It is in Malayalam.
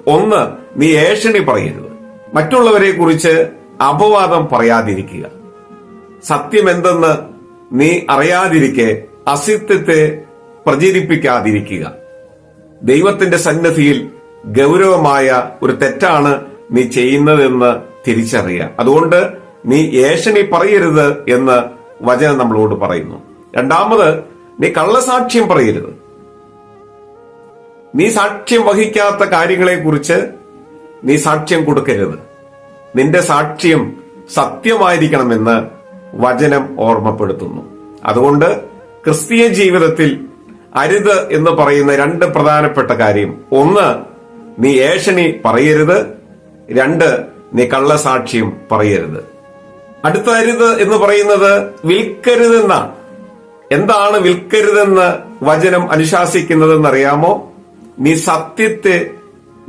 ഒന്ന്, നീ ഏഷണി പറയരുത്. മറ്റുള്ളവരെ കുറിച്ച് അപവാദം പറയാതിരിക്കുക. സത്യം എന്തെന്ന് നീ അറിയാതിരിക്കെ അസത്യത്തെ പ്രചരിപ്പിക്കാതിരിക്കുക. ദൈവത്തിന്റെ സന്നിധിയിൽ ഗൗരവമായ ഒരു തെറ്റാണ് നീ ചെയ്യുന്നതെന്ന് തിരിച്ചറിയുക. അതുകൊണ്ട് നീ ഏഷണി പറയരുത് എന്ന് വചനം നമ്മളോട് പറയുന്നു. രണ്ടാമത്, നീ കള്ളസാക്ഷ്യം പറയരുത്. നീ സാക്ഷ്യം വഹിക്കാത്ത കാര്യങ്ങളെക്കുറിച്ച് നീ സാക്ഷ്യം കൊടുക്കരുത്. നിന്റെ സാക്ഷ്യം സത്യമായിരിക്കണമെന്ന് വചനം ഓർമ്മപ്പെടുത്തുന്നു. അതുകൊണ്ട് ക്രിസ്തീയ ജീവിതത്തിൽ അരുത് എന്ന് പറയുന്ന രണ്ട് പ്രധാനപ്പെട്ട കാര്യം: ഒന്ന്, നീ ഏഷണി പറയരുത്. രണ്ട്, നീ കള്ളസാക്ഷ്യം പറയരുത്. അടുത്ത അരുത് എന്ന് പറയുന്നത് വിൽക്കരുതെന്നാണ്. എന്താണ് വിൽക്കരുതെന്ന് വചനം അനുശാസിക്കുന്നതെന്നറിയാമോ? നീ സത്യത്തെ